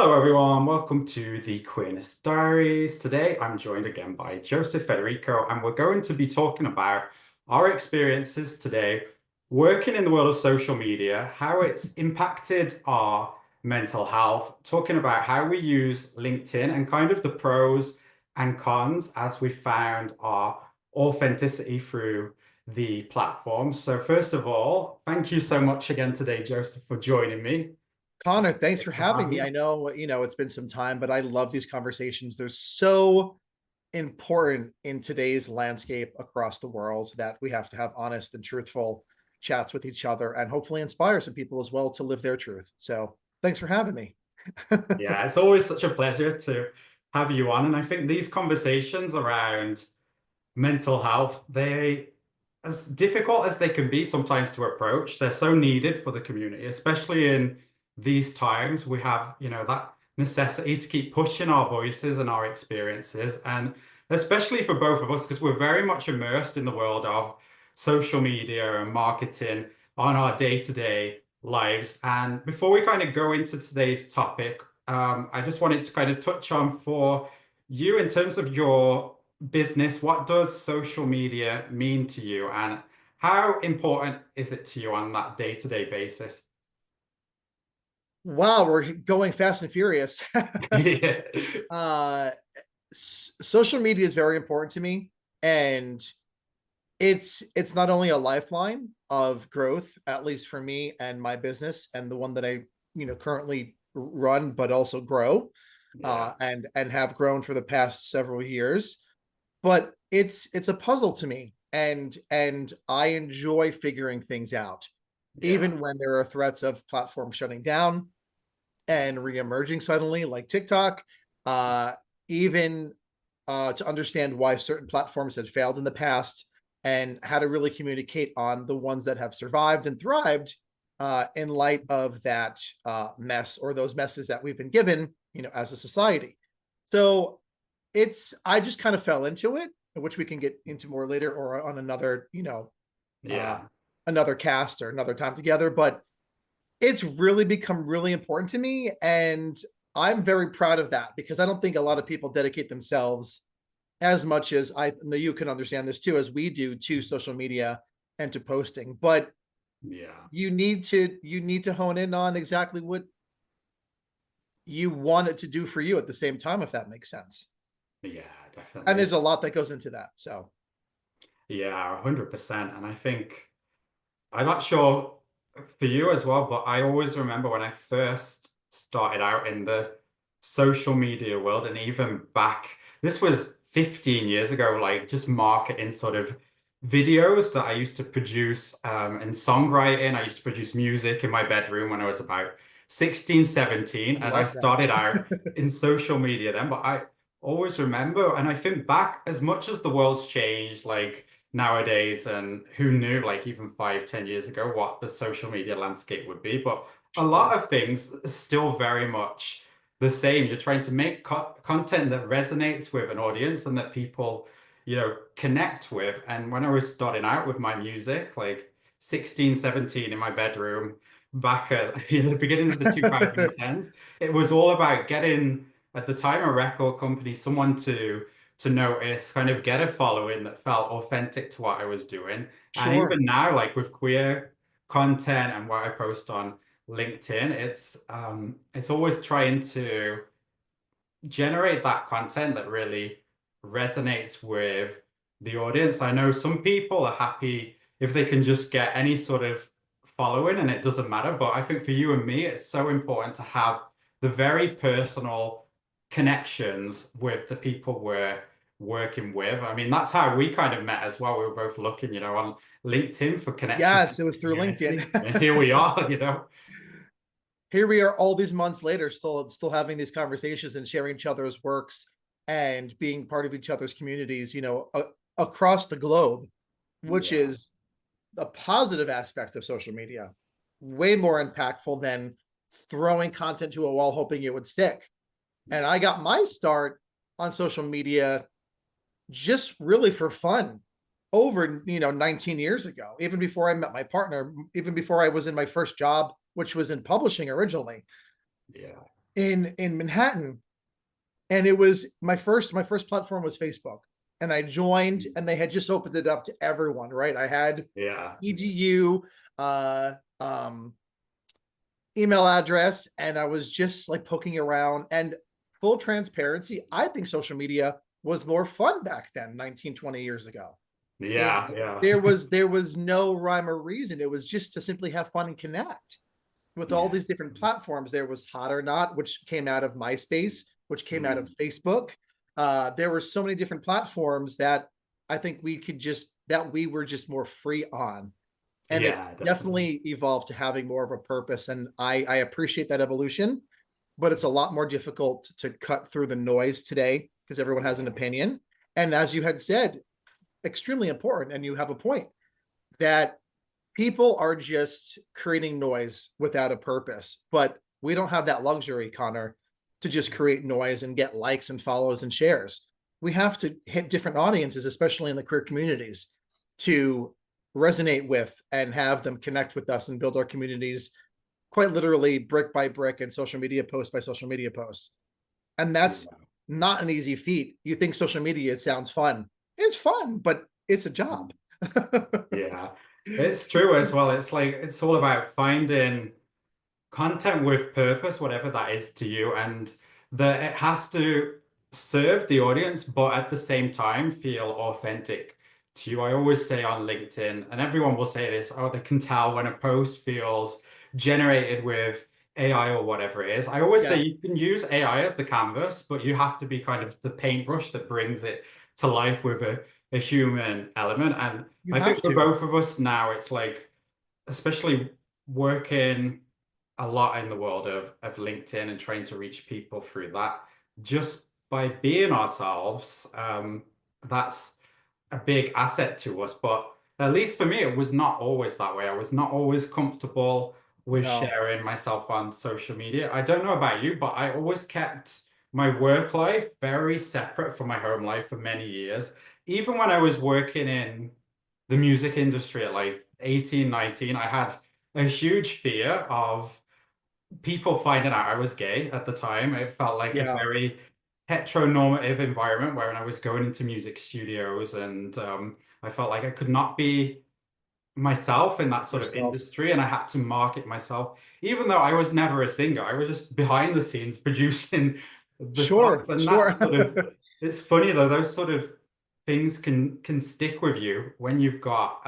Hello, everyone. Welcome to the Queerness Diaries. Today, I'm joined again by Joseph Federico, and we're going to be talking about our experiences today working in the world of social media, how it's impacted our mental health, talking about how we use LinkedIn and kind of the pros and cons as we found our authenticity through the platform. So, first of all, thank you so much again today, Joseph, for joining me. Connor, thanks for Great to having have me. I you. know, it's been some time, but I love these conversations. They're so important in today's landscape across the world that we have to have honest and truthful chats with each other and hopefully inspire some people as well to live their truth. So thanks for having me. Yeah, it's always such a pleasure to have you on. And I think these conversations around mental health, as difficult as they can be sometimes to approach, they're so needed for the community, especially in these times. We have, that necessity to keep pushing our voices and our experiences, and especially for both of us, because we're very much immersed in the world of social media and marketing on our day-to-day lives. And before we kind of go into today's topic, I just wanted to kind of touch on for you in terms of your business, what does social media mean to you, and how important is it to you on that day-to-day basis? Wow, we're going fast and furious. Yeah. uh, Social media is very important to me, and it's not only a lifeline of growth, at least for me and my business and the one that I currently run, but also grow Yeah. and have grown for the past several years. But it's a puzzle to me, and I enjoy figuring things out, Yeah. even when there are threats of platforms shutting down and reemerging suddenly, like TikTok. Uh, even to understand why certain platforms had failed in the past and how to really communicate on the ones that have survived and thrived in light of that mess or those messes that we've been given, as a society. So I just kind of fell into it, which we can get into more later or on another, uh, Yeah. another cast or another time together. But it's really become really important to me, and I'm very proud of that because I don't think a lot of people dedicate themselves as much as I know you can understand this too, as we do to social media and to posting. But Yeah. you need to hone in on exactly what you want it to do for you at the same time, if that makes sense. Yeah, And definitely. there's a lot that goes into that. So Yeah, 100%. And I think I'm not sure for you as well, but I always remember when I first started out in the social media world, and even back, this was 15 years ago, like just marketing sort of videos that I used to produce and songwriting. I used to produce music in my bedroom when I was about 16, 17, I and I love that. started out in social media then. But I always remember, and I think back, as much as the world's changed, like nowadays, and who knew, like even 5, 10 years ago, what the social media landscape would be. But a lot Sure. of things are still very much the same. You're trying to make content that resonates with an audience and that people, connect with. And when I was starting out with my music, like 16, 17 in my bedroom, back at the beginning of the 2010s, it was all about getting, at the time, a record company, someone to notice, kind of get a following that felt authentic to what I was doing. And Sure. even now, like with queer content and what I post on LinkedIn, it's always trying to generate that content that really resonates with the audience. I know some people are happy if they can just get any sort of following and it doesn't matter. But I think for you and me, it's so important to have the very personal connections with the people we're working with. I mean, that's how we kind of met as well. We were both looking, on LinkedIn for connections Yes, with it the was through community. LinkedIn. And here we are. Here we are all these months later, still having these conversations and sharing each other's works and being part of each other's communities, across the globe, which Yeah. is a positive aspect of social media, way more impactful than throwing content to a wall hoping it would stick. And Yeah. I got my start on social media just really for fun over 19 years ago, even before I met my partner, even before I was in my first job, which was in publishing originally. Yeah. in Manhattan, and it was my first platform was Facebook, and I joined, and they had just opened it up to everyone, right? I had Yeah. edu uh um email address, and I was just like poking around. And full transparency, I think social media was more fun back then, 19, 20 years ago. it, Yeah. Yeah. there was no rhyme or reason. It was just to simply have fun and connect with all Yeah. these different platforms. There was Hot or Not, which came out of MySpace, which came out of Mm. Facebook. There were so many different platforms that I think we were just more free on. And it Yeah, definitely. definitely evolved to having more of a purpose. And I appreciate that evolution, but it's a lot more difficult to cut through the noise today because everyone has an Yeah. opinion. And as you had said, extremely important, and you have a point, that people are just creating noise without a purpose. But we don't have that luxury, Connor, to just create noise and get likes and follows and shares. We have to hit different audiences, especially in the queer communities, to resonate with and have them connect with us and build our communities quite literally brick by brick and social media post by social media post. And that's Yeah. not an easy feat. You think social media sounds fun. It's fun, but it's a job. Yeah. It's true as well. It's like it's all about finding content with purpose, whatever that is to you, and that it has to serve the audience, but at the same time feel authentic to you. I always say on LinkedIn, and everyone will say this, oh, they can tell when a post feels generated with AI or whatever it is. I always say Yeah, you can use AI as the canvas, but you have to be kind of the paintbrush that brings it to life with a human element. And you I think have for to. both of us now, it's like, especially working a lot in the world of LinkedIn and trying to reach people through that. Just by being ourselves, that's a big asset to us. But at least for me, it was not always that way. I was not always comfortable with No. sharing myself on social media. I don't know about you, but I always kept my work life very separate from my home life for many years. Even when I was working in the music industry at like 18, 19, I had a huge fear of people finding out I was gay at the time. It felt like a Yeah. very heteronormative environment where I was going into music studios and I felt like I could not be myself in that sort of Yourself. industry and I had to market myself. Even though I was never a singer, I was just behind the scenes producing the Sure. songs. And that Sure. sort of, it's funny though, those sort of things can stick with you when you've got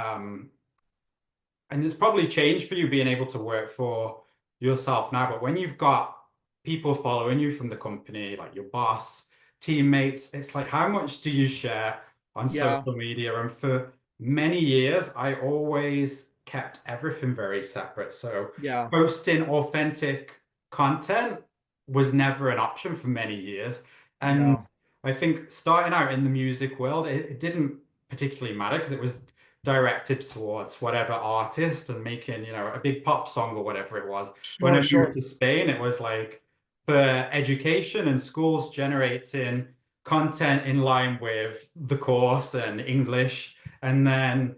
and it's probably changed for you being able to work for yourself now, but when you've got people following you from the company, like your boss, teammates, it's like how much do you share on Yeah. social media? And for many years, I always kept everything very separate. So Yeah. posting authentic content was never an option for many years. And No. I think starting out in the music world, it didn't particularly matter because it was directed towards whatever artist and making, a big pop song or whatever it was. When Sure. I moved Sure. to Spain, it was like for education and schools generating content in line with the course and English. And then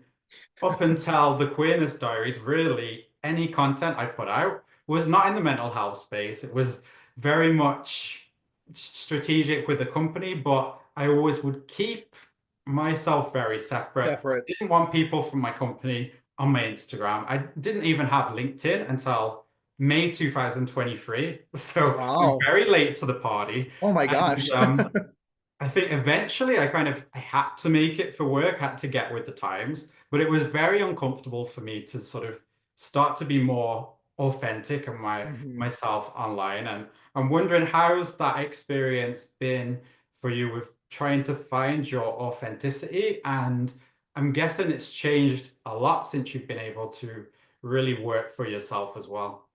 up until the Queerness Diaries, really any content I put out was not in the mental health space. It was very much strategic with the company, but I always would keep myself very separate. Separate. Didn't want people from my company on my Instagram. I didn't even have LinkedIn until May 2023. So I'm Wow. very late to the party. Oh my And gosh. I think eventually I had to make it for work, had to get with the times, but it was very uncomfortable for me to sort of start to be more authentic and Mhm. myself online. And I'm wondering how's that experience been for you with trying to find your authenticity? And I'm guessing it's changed a lot since you've been able to really work for yourself as well.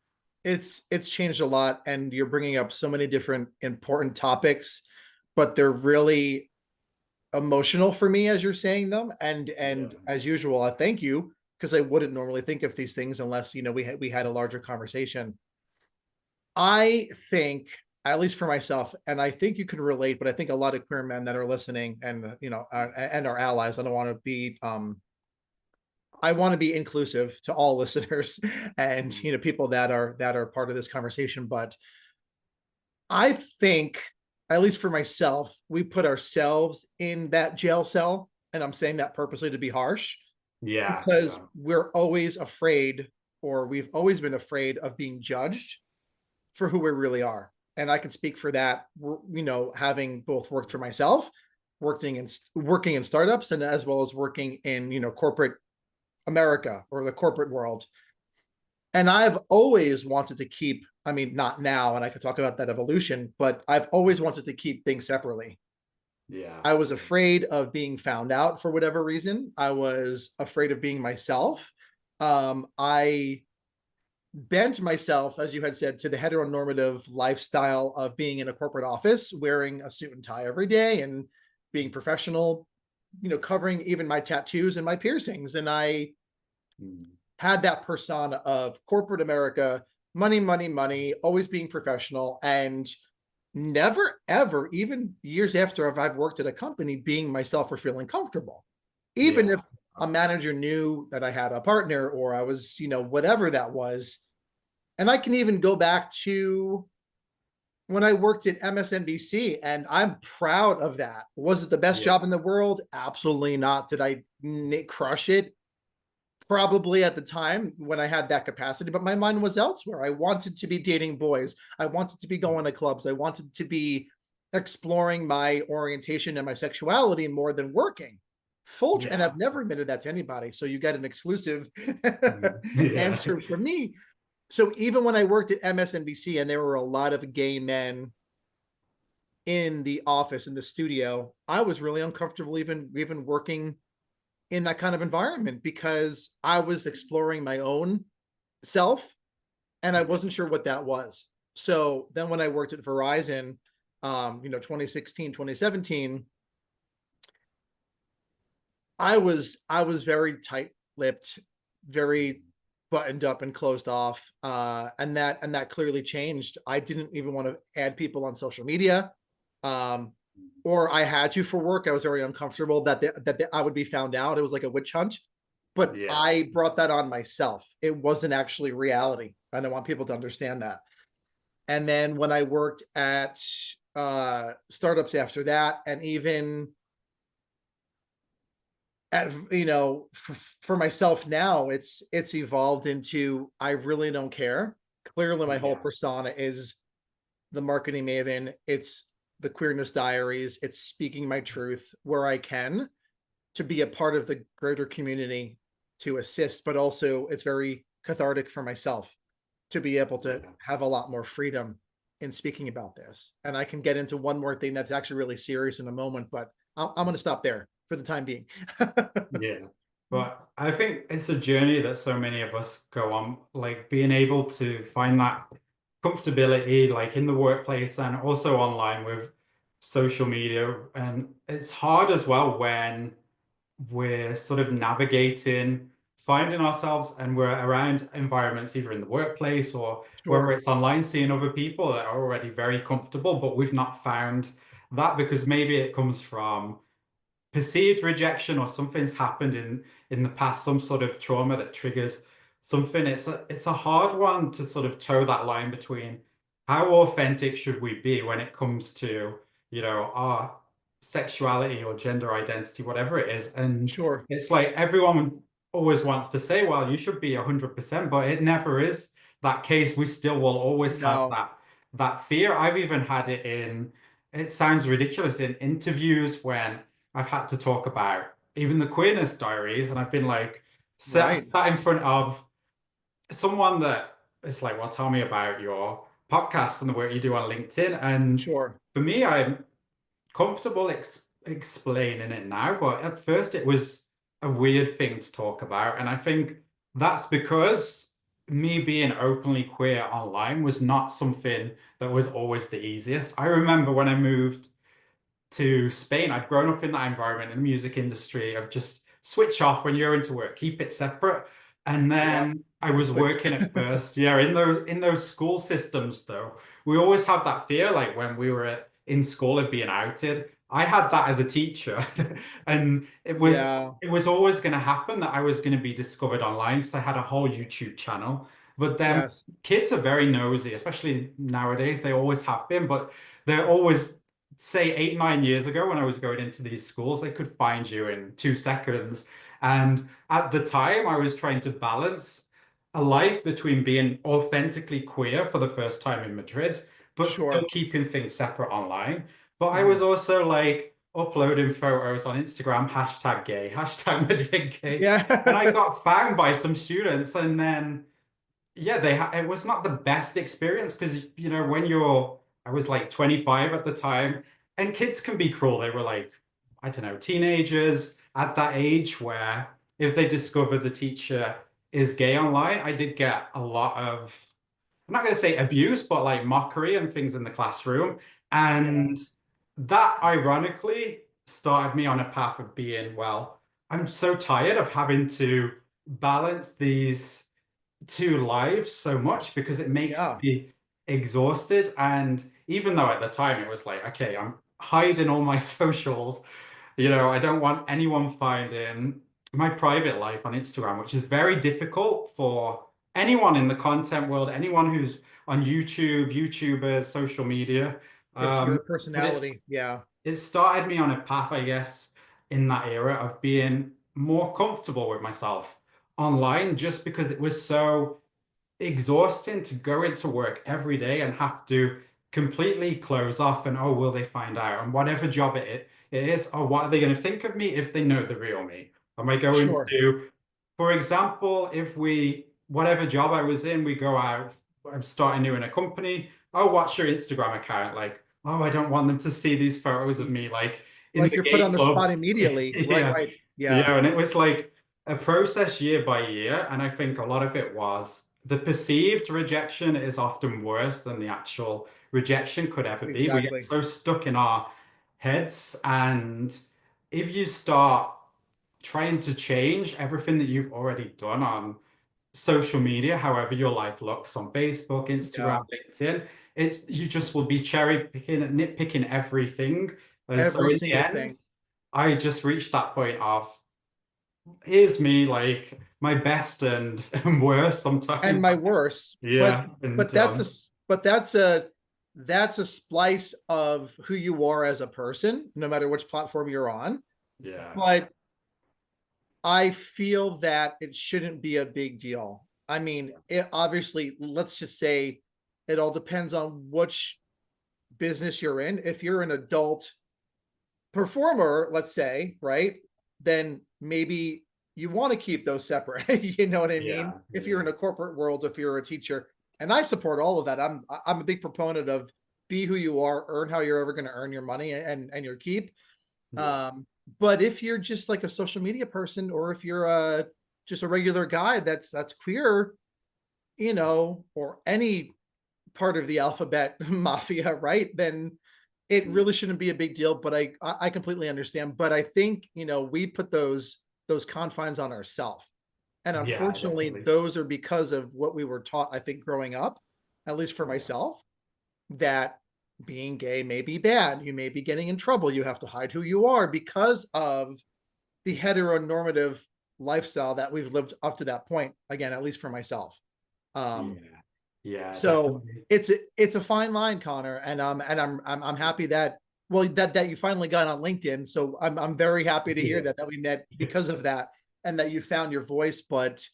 It's changed a lot, and you're bringing up so many different important topics, but they're really emotional for me as you're saying them. And Yeah. as usual, I thank you, because I wouldn't normally think of these things unless we had a larger conversation. I think, at least for myself, and I think you can relate, but I think a lot of queer men that are listening, and and our allies. I want to be inclusive to all listeners, and Mm. people that are part of this conversation. But I think, at least for myself, we put ourselves in that jail cell. And I'm saying that purposely to be harsh, Yeah, because sure. we're always afraid, or we've always been afraid of being judged for who we really are. And I can speak for that, having both worked for myself, working in startups, and as well as working in, corporate America or the corporate world. And I've always wanted to keep, I mean, not now, and I could talk about that evolution, but I've always wanted to keep things separately. Yeah. I was afraid of being found out for whatever reason. I was afraid of being myself. I bent myself, as you had said, to the heteronormative lifestyle of being in a corporate office, wearing a suit and tie every day and being professional, covering even my tattoos and my piercings. And I Mm. had that persona of corporate America, money, money, money, always being professional, and never, ever, even years after I've worked at a company, being myself or feeling comfortable. Even Yeah. if a manager knew that I had a partner or I was, whatever that was. And I can even go back to when I worked at MSNBC, and I'm proud of that. Was it the best Yeah. job in the world? Absolutely not. Did I crush it? Probably at the time when I had that capacity, but my mind was elsewhere. I wanted to be dating boys. I wanted to be going to clubs. I wanted to be exploring my orientation and my sexuality more than working. Full, and Yeah. I've never admitted that to anybody. So you get an exclusive Mm. Yeah. answer from me. So even when I worked at MSNBC and there were a lot of gay men in the office, in the studio, I was really uncomfortable even working in that kind of environment because I was exploring my own self and I wasn't sure what that was. So then when I worked at Verizon, 2016, 2017, I was very tight-lipped, very buttoned up and closed off. And that clearly changed. I didn't even want to add people on social media. Um, or I had to for work. I was very uncomfortable that I would be found out. It was like a witch hunt, but Yeah. I brought that on myself. It wasn't actually reality. And I want people to understand that. And then when I worked at startups after that, and even at, for myself now, it's evolved into I really don't care. Clearly, my whole Yeah. persona is the marketing maven. It's the queerness diaries. It's speaking my truth where I can to be a part of the greater community to assist, but also it's very cathartic for myself to be able to Yeah. have a lot more freedom in speaking about this. And I can get into one more thing that's actually really serious in a moment, but I'm going to stop there for the time being. Yeah. But I think it's a journey that so many of us go on, like being able to find that comfortability, like in the workplace and also online with social media. And it's hard as well when we're sort of navigating, finding ourselves, and we're around environments, either in the workplace or whether Sure. it's online, seeing other people that are already very comfortable, but we've not found that because maybe it comes from perceived rejection or something's happened in the past, some sort of trauma that triggers something. It's a hard one to sort of toe that line between how authentic should we be when it comes to, our sexuality or gender identity, whatever it is. And Sure. it's like everyone always wants to say, well, you should be 100%, but it never is that case. We still will always have No. that fear. I've even had it it sounds ridiculous, in interviews when I've had to talk about even the queerness diaries, and I've been like Right. sat in front of someone that is like, well, tell me about your podcast and the work you do on LinkedIn. And Sure. for me, I'm comfortable explaining it now, but at first it was a weird thing to talk about. And I think that's because me being openly queer online was not something that was always the easiest. I remember when I moved to Spain, I'd grown up in that environment in the music industry of just switch off when you're into work, keep it separate. And Yep. then I Flip the was switch. working at first, yeah, in those school systems though. We always have that fear, like when we were in school of being outed. I had that as a teacher, and it was Yeah. it was always going to happen that I was going to be discovered online because I had a whole YouTube channel But then Yes, kids are very nosy, especially nowadays. They always have been, but they're always, say 8, 9 years ago when I was going into these schools, they could find you in 2 seconds. And at the time, I was trying to balance a life between being authentically queer for the first time in Madrid, but still sure. keeping things separate online. But I Mhm. was also like uploading photos on Instagram, hashtag gay, hashtag Madrid gay. And I Yeah. got found by some students, and then yeah, it was not the best experience because when I was like 25 at the time, and kids can be cruel. They were like, I don't know, teenagers at that age where if they discover the teacher is gay online, I did get a lot of, I'm not going to say abuse, but like mockery and things in the classroom. Yeah. And that ironically started me on a path of being, well, I'm so tired of having to balance these two lives so much because it makes Yeah. me exhausted. And even though at the time it was like, okay, I'm hiding all my socials, I don't want anyone finding my private life on Instagram, which is very difficult for anyone in the content world, anyone who's on YouTube, YouTubers, social media. If you're a But personality, yeah. it started me on a path, I guess, in that era of being more comfortable with myself online, just because it was so exhausting to go into work every day and have to completely close off and oh, will they find out? And whatever job it is, oh, what are they going to think of me if they know the real me? Am I going Sure. to, for example, if whatever job I was in, we go out, I'm starting new in a company. Oh, what's your Instagram account? Like, oh, I don't want them to see these photos of me like in Like the you're put gay on the spot clubs. immediately. Right, Yeah. right. Yeah, Yeah. And it was like a process year by year. And I think a lot of it was the perceived rejection is often worse than the actual rejection could ever be. We get exactly. so stuck in our heads. And if you start trying to change everything that you've already done on social media, however your life looks on Facebook, Instagram, Yeah. LinkedIn, you just will be cherry picking and nitpicking everything. And so Every in the single end, thing. I just reached that point of here's me like my best and, and worst And sometimes. my worst, Yeah. And but that's a splice of who you are as a person, no matter which platform you're on. yeah. But I feel that it shouldn't be a big deal. I mean, it obviously, let's just say it all depends on which business you're in. If you're an adult performer, let's say, right? Then maybe you want to keep those separate. You know what I mean? Yeah. If you're in a corporate world, if you're a teacher, and I support all of that. I'm a big proponent of be who you are, earn how you're ever going to earn your money and your keep. Yeah. Um, but if you're just like a social media person, or if you're just a regular guy that's queer, or any part of the alphabet mafia, right? Then it Yeah. really shouldn't be a big deal. But I completely understand. But I think we put those confines on ourselves, and Yeah, unfortunately, definitely. those are because of what we were taught. I think growing up, at least for Yeah. myself, that being gay may be bad. You may be getting in trouble. You have to hide who you are because of the heteronormative lifestyle that we've lived up to that point. Again, at least for myself. Um, Yeah. Yeah, so definitely. it's a fine line, Connor, and I'm happy that that you finally got on LinkedIn. So I'm very happy to hear Yeah. that we met because of that, and that you found your voice. But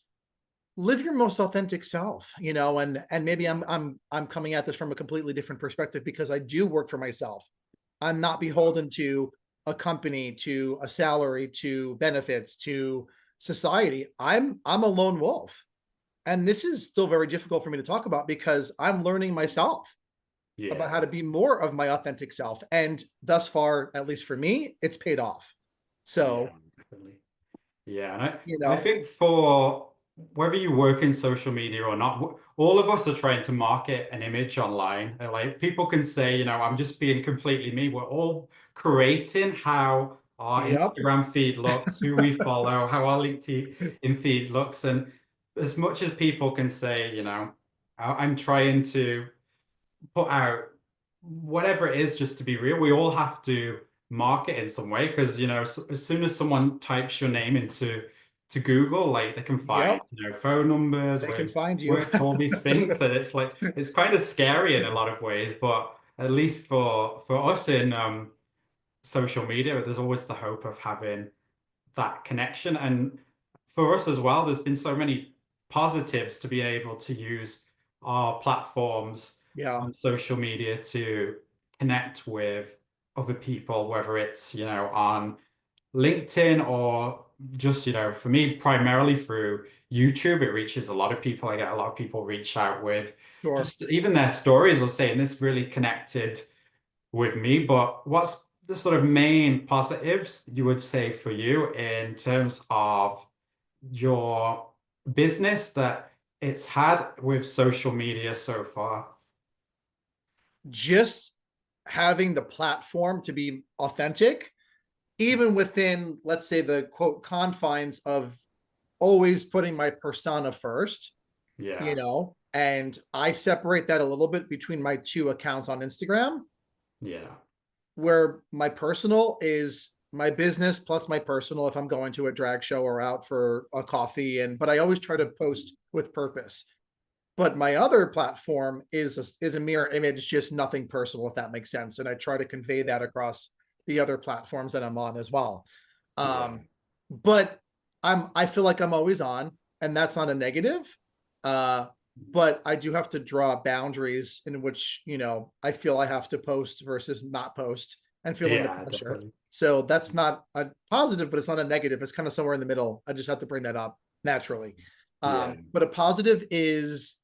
live your most authentic self, and maybe I'm coming at this from a completely different perspective because I do work for myself. I'm not beholden to a company, to a salary, to benefits, to society. I'm a lone wolf. And this is still very difficult for me to talk about because I'm learning myself about how Yeah. to be more of my authentic self. And thus far, at least for me, it's paid off. Yeah, So, definitely. Yeah, and you I know, think for whether you work in social media or not, all of us are trying to market an image online. And like people can say, I'm just being completely me. We're all creating how our yep. Instagram feed looks, who we follow, how our LinkedIn feed looks. And as much as people can say, I'm trying to put out whatever it is just to be real. We all have to market in some way because as soon as someone types your name into to Google, like they can find, Yep, phone numbers, they where can you've find you. worked, all these things, and it's like it's kind of scary in a lot of ways, but at least for us in social media, there's always the hope of having that connection. And for us as well, there's been so many positives to be able to use our platforms Yeah, on social media to connect with other people, whether it's, on LinkedIn or just, for me, primarily through YouTube. It reaches a lot of people. I get a lot of people reach out with sure. just even their stories or saying this really connected with me. But what's the sort of main positives you would say for you in terms of your business that it's had with social media so far? Just having the platform to be authentic, even within, let's say, the quote confines of always putting my persona first, Yeah, and I separate that a little bit between my two accounts on Instagram, yeah, where my personal is my business plus my personal if I'm going to a drag show or out for a coffee, but I always try to post with purpose. But my other platform is a mirror image, just nothing personal, if that makes sense. And I try to convey that across the other platforms that I'm on as well. yeah, But I feel like I'm always on, and that's not a negative. Uh, but I do have to draw boundaries in which, I feel I have to post versus not post and feeling the yeah, pressure. definitely. So that's not a positive, but it's not a negative. It's kind of somewhere in the middle. I just have to bring that up naturally. Yeah, But a positive is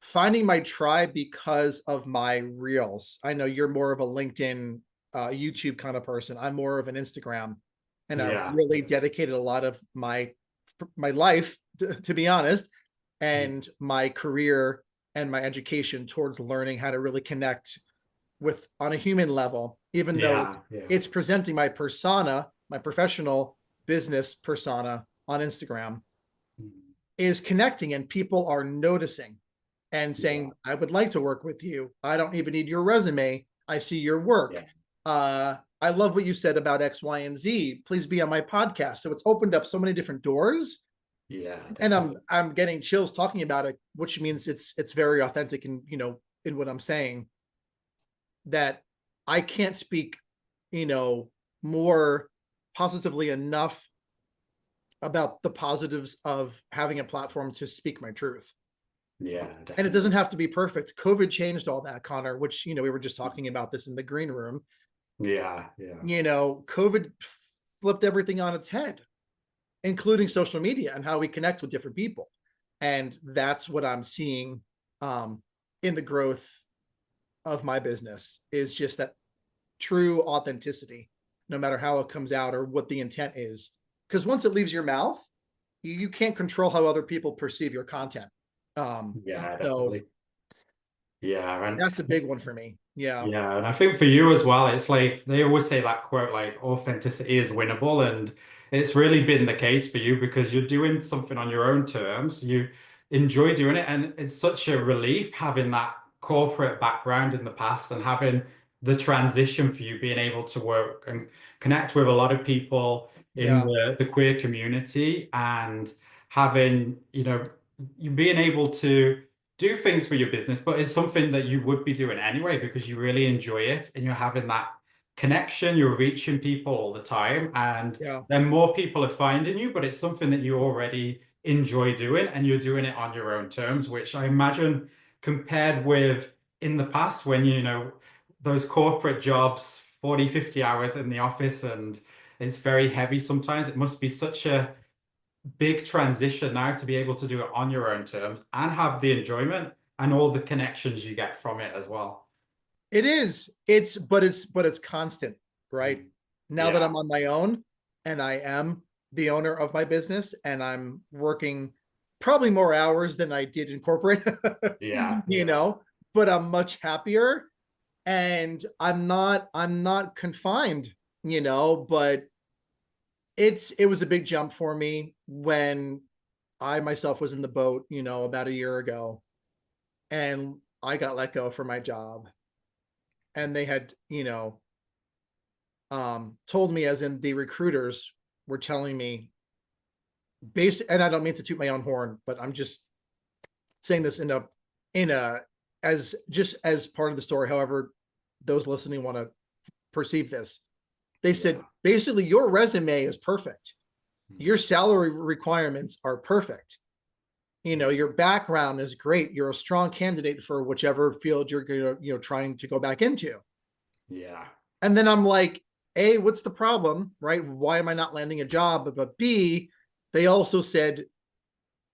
finding my tribe because of my reels. I know you're more of a LinkedIn, YouTube kind of person. I'm more of an Instagram, and I've yeah, really dedicated a lot of my life, to be honest, yeah, and my career and my education towards learning how to really connect with on a human level, even though yeah, yeah, it's presenting my persona, my professional business persona on Instagram, is connecting and people are noticing and yeah, saying, I would like to work with you. I don't even need your resume. I see your work. yeah, I love what you said about X, Y, and Z. Please be on my podcast. So it's opened up so many different doors. yeah, And I'm definitely. I'm getting chills talking about it, which means it's very authentic and in what I'm saying, that I can't speak, more positively enough about the positives of having a platform to speak my truth. Yeah, And it doesn't definitely. have to be perfect. COVID changed all that, Connor, which, we were just talking about this in the green room. Yeah, yeah, COVID flipped everything on its head, including social media and how we connect with different people. And that's what I'm seeing um, in the growth of my business, is just that true authenticity, no matter how it comes out or what the intent is. Because once it leaves your mouth, you can't control how other people perceive your content. Um, yeah, so definitely. Yeah, and that's a big one for me. Yeah. yeah, and I think for you as well, it's like they always say that quote, like authenticity is winnable, and it's really been the case for you because you're doing something on your own terms. You enjoy doing it, and it's such a relief having that corporate background in the past and having the transition for you being able to work and connect with a lot of people in Yeah. the queer community and having, you being able to do things for your business, but it's something that you would be doing anyway because you really enjoy it and you're having that connection, you're reaching people all the time, and Yeah. then more people are finding you, but it's something that you already enjoy doing and you're doing it on your own terms, which I imagine compared with in the past when, those corporate jobs, 40, 50 hours in the office and it's very heavy sometimes, it must be such a big transition now to be able to do it on your own terms and have the enjoyment and all the connections you get from it as well. It is. But it's constant, right? Now that Yeah, I'm on my own and I am the owner of my business and I'm working probably more hours than I did in corporate, yeah, you yeah, know, but I'm much happier and I'm not confined, but it was a big jump for me when I myself was in the boat, about a year ago, and I got let go for my job, and they had, told me, as in the recruiters were telling me, and I don't mean to toot my own horn, but I'm just saying this in a as just as part of the story, however those listening want to perceive this. They said basically your resume is perfect. Your salary requirements are perfect. You know, your background is great. You're a strong candidate for whichever field you're going to, you know, trying to go back into. Yeah. And then I'm like, A, what's the problem, right? Why am I not landing a job? But B, they also said,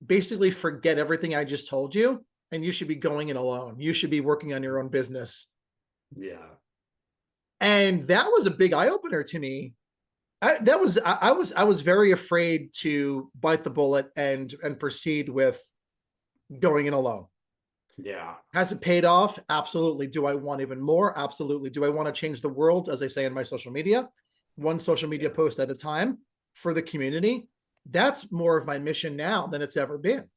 basically forget everything I just told you, and you should be going in alone. You should be working on your own business. Yeah. And that was a big eye opener to me. I was very afraid to bite the bullet and proceed with going in alone. Yeah. Has it paid off? Absolutely. Do I want even more? Absolutely. Do I want to change the world, as I say in my social media, one social media post at a time for the community? That's more of my mission now than it's ever been.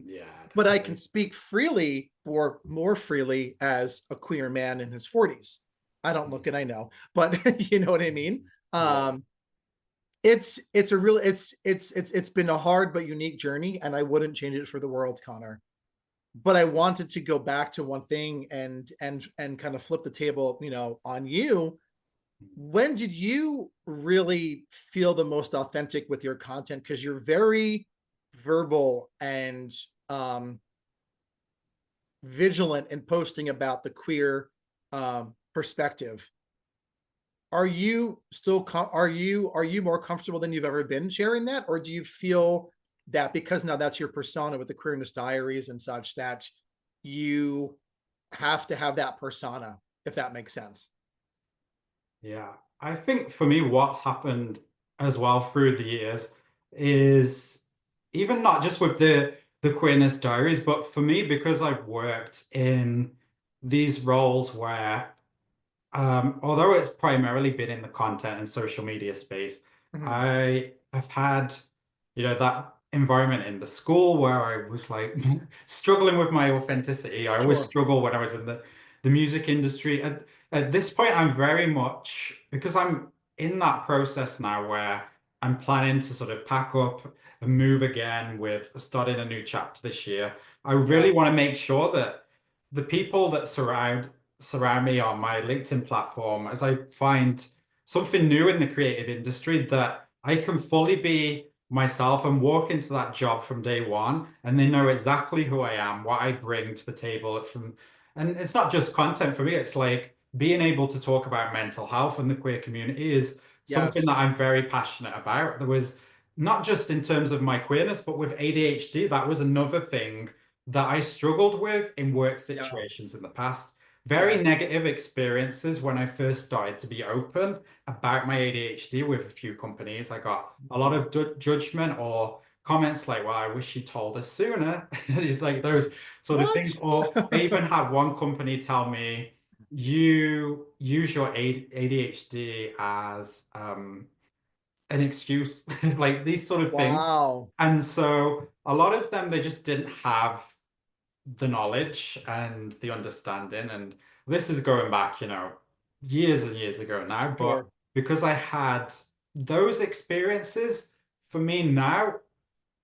Yeah. But I can speak freely, or more freely, as a queer man in his 40s. I don't look it, I know, but you know what I mean? It's a real it's been a hard but unique journey, and I wouldn't change it for the world, Connor. But I wanted to go back to one thing and kind of flip the table, you know, on you. When did you really feel the most authentic with your content? Because you're very verbal and vigilant in posting about the queer perspective. Are you still are you more comfortable than you've ever been sharing that, or do you feel that because now that's your persona with the Queerness Diaries and such, that you have to have that persona, if that makes sense? Yeah. I think for me, what's happened as well through the years is even not just with the queerness diaries, but for me, because I've worked in these roles where although it's primarily been in the content and social media space, Mhm. I have had, that environment in the school where I was like struggling with my authenticity. I always Sure. struggle when I was in the music industry. At this point, I'm very much, because I'm in that process now where I'm planning to sort of pack up and move again with starting a new chapter this year. I really Yeah. want to make sure that the people that surround me on my LinkedIn platform, as I find something new in the creative industry, that I can fully be myself and walk into that job from day one, and they know exactly who I am, what I bring to the table and it's not just content for me, it's like being able to talk about mental health and the queer community is something Yes. that I'm very passionate about. There was not just in terms of my queerness, but with ADHD, that was another thing that I struggled with in work Yeah. situations in the past. Yeah. Very negative experiences when I first started to be open about my ADHD with a few companies. I got a lot of judgment or comments like, well, I wish you told us sooner. Like those sort of What? things. Or I even had one company tell me, you use your ADHD as an excuse, like these sort of things. Wow. And so a lot of them, they just didn't have the knowledge and the understanding. And this is going back, years and years ago now. But Sure. because I had those experiences, for me now,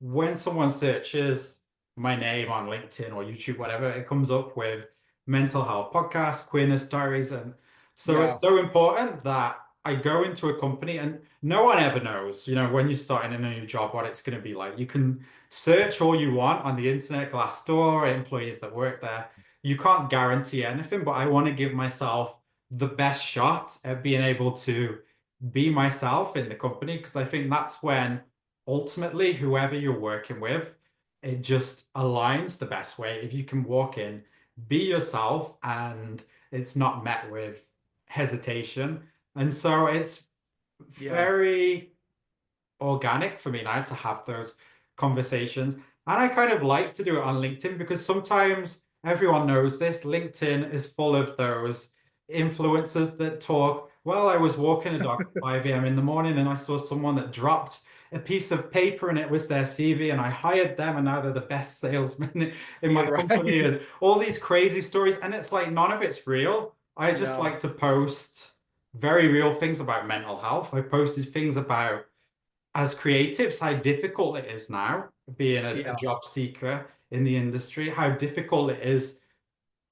when someone searches my name on LinkedIn or YouTube, whatever, it comes up with mental health podcast, queerness diaries. And so Yeah. it's so important that I go into a company and no one ever knows, when you're starting in a new job, what it's going to be like. You can search all you want on the internet, Glassdoor, employees that work there. You can't guarantee anything, but I want to give myself the best shot at being able to be myself in the company, because I think that's when ultimately whoever you're working with, it just aligns the best way. If you can walk in, be yourself, and it's not met with hesitation. And so it's Yeah. very organic for me now to have those conversations. And I kind of like to do it on LinkedIn because sometimes everyone knows this. LinkedIn is full of those influencers that talk, well, I was walking a dog at 5 a.m. in the morning and I saw someone that dropped a piece of paper and it was their CV and I hired them and now they're the best salesman in You're my company, right. and all these crazy stories. And it's like none of it's real. I just No. like to post very real things about mental health. I posted things about as creatives, how difficult it is now being a Yeah. job seeker in the industry, how difficult it is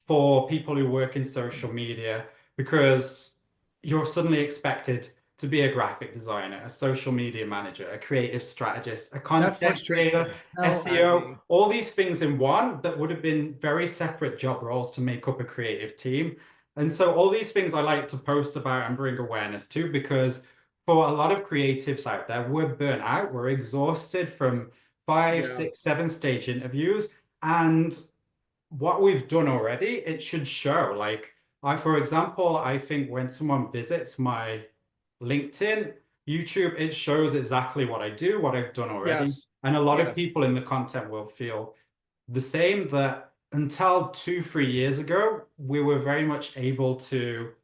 for people who work in social media because you're suddenly expected to be a graphic designer, a social media manager, a creative strategist, a That content frustrates creator, the hell out of SEO, me. all these things in one that would have been very separate job roles to make up a creative team. And so all these things I like to post about and bring awareness to because for a lot of creatives out there, we're burnt out, we're exhausted from five, Yeah. six, seven stage interviews. And what we've done already, it should show. Like for example, I think when someone visits my LinkedIn, YouTube, it shows exactly what I do, what I've done already. Yes. And a lot of Yes. people in the content will feel the same that until 2, 3 years ago, we were very much able to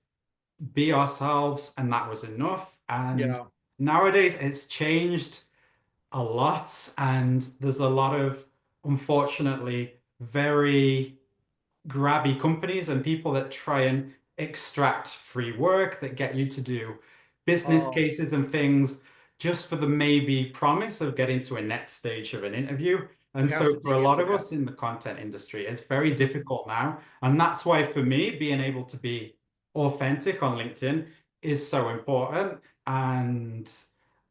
be ourselves and that was enough. And Yeah. nowadays it's changed a lot. And there's a lot of, unfortunately, very grabby companies and people that try and extract free work that get you to do business Oh, cases and things just for the maybe promise of getting to a next stage of an interview. you And have so to for a dig lot into of that. us in the content industry, it's very Mhm. difficult now. And that's why for me, being able to be authentic on LinkedIn is so important. And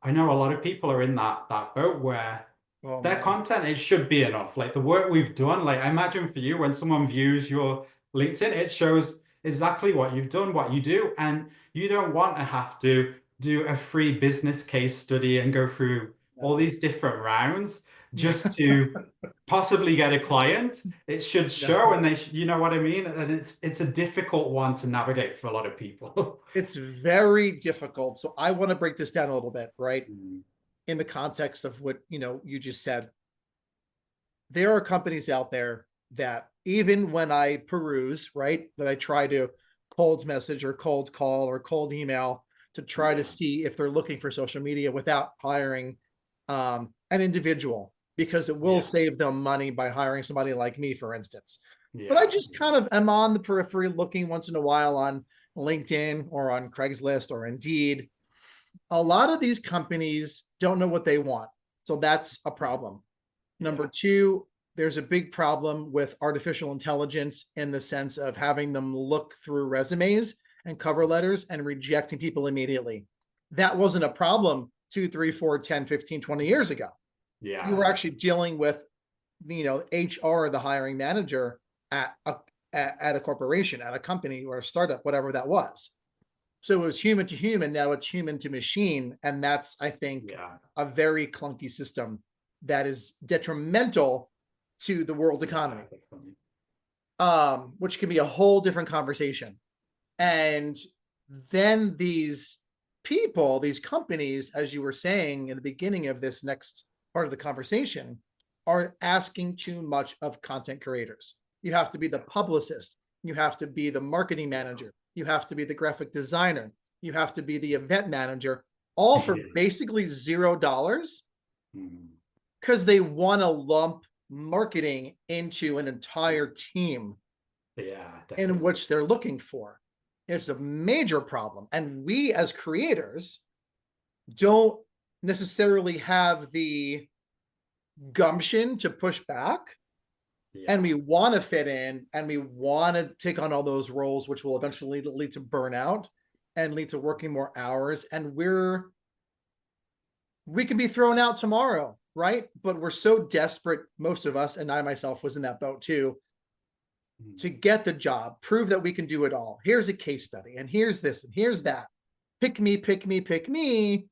I know a lot of people are in that boat where Oh their man. content, it should be enough. Like the work we've done, like I imagine for you, when someone views your LinkedIn, it shows exactly what you've done, what you do, and you don't want to have to do a free business case study and go through all No. these different rounds just to possibly get a client. It should show, No. and you know what I mean? And it's a difficult one to navigate for a lot of people. It's very difficult. So I want to break this down a little bit, right? Mm, In the context of what, you just said. There are companies out there that even when I peruse, right, that I try to cold message or cold call or cold email to try to yeah, see if they're looking for social media without hiring an individual, because it will yeah, save them money by hiring somebody like me, for instance. But I yeah, just kind of am on the periphery looking once in a while on LinkedIn or on Craigslist or Indeed. A lot of these companies don't know what they want. So that's a problem. Number yeah, two, there's a big problem with artificial intelligence in the sense of having them look through resumes and cover letters and rejecting people immediately. That wasn't a problem 2, 3, 4, 10, 15, 20 years ago. You yeah, were actually dealing with, HR, the hiring manager at a corporation, at a company or a startup, whatever that was. So it was human to human. Now it's human to machine. And that's, I think, yeah, a very clunky system that is detrimental to the world yeah, economy, definitely. which can be a whole different conversation. And then these people, these companies, as you were saying in the beginning of this next part of the conversation, are asking too much of content creators. You have to be the Yeah, publicist, you have to be the marketing yeah. manager, you have to be the graphic designer, you have to be the event manager, all for basically $0 Mm, because they want to lump marketing into an entire team yeah, in definitely. which they're looking for. It's a major problem. And we as creators don't necessarily have the gumption to push back. And Yeah, we want to fit in and we want to take on all those roles, which will eventually lead to burnout and lead to working more hours. And we can be thrown out tomorrow, right? But we're so desperate, most of us, and I myself was in that boat too, to mm, get the job, prove that we can do it all. Here's a case study, and here's this, and here's that. Pick me, pick me, pick me.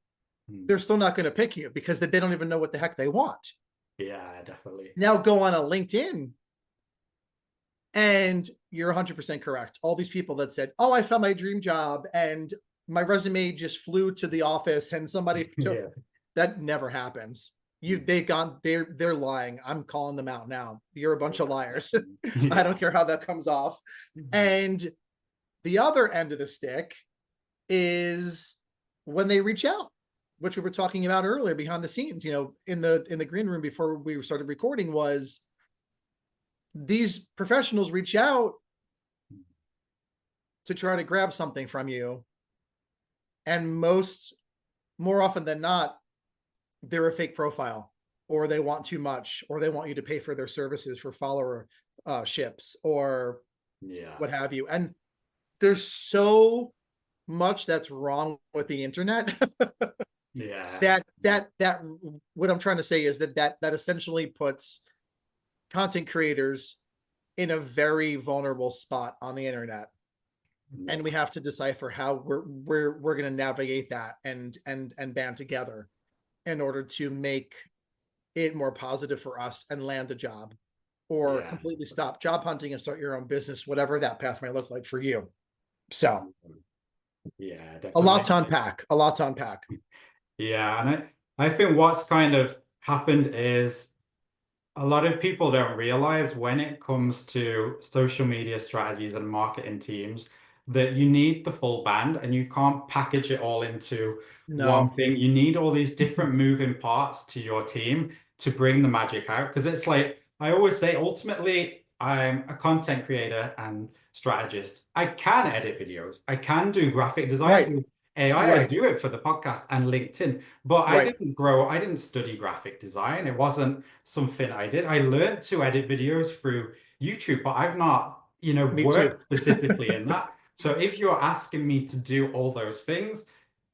mm. They're still not going to pick you because they don't even know what the heck they want. Yeah, definitely. Now go on a LinkedIn, and you're 100% correct. All these people that said, "Oh, I found my dream job," and my resume just flew to the office, and somebody took Yeah. that never happens. Mm, They're lying. I'm calling them out now. You're a bunch of yeah, liars. definitely. I don't Yeah. care how that comes off. Mhm. And the other end of the stick is when they reach out, which we were talking about earlier behind the scenes, in the green room before we started recording, was these professionals reach out to try to grab something from you. And more often than not, they're a fake profile, or they want too much, or they want you to pay for their services for follower ships or Yeah. what have you. And there's so much that's wrong with the internet Yeah. that what I'm trying to say is that essentially puts content creators in a very vulnerable spot on the internet, and Yeah. we have to decipher how we're going to navigate that and band together in order to make it more positive for us and land a job, or Yeah. completely stop job hunting and start your own business, whatever that path might look like for you. So Yeah, a lot definitely. to unpack, a lot to unpack. Yeah, and I think what's kind of happened is a lot of people don't realize when it comes to social media strategies and marketing teams that you need the full band and you can't package it all into one No, thing. You need all these different moving parts to your team to bring the magic out. Because it's like I always say, ultimately, I'm a content creator and strategist. I can edit videos. I can do graphic designs right, with AI. I right, do it for the podcast and LinkedIn. But right. I didn't study graphic design. It wasn't something I did. I learned to edit videos through YouTube, but I've not, Me too. worked specifically in that. So if you're asking me to do all those things,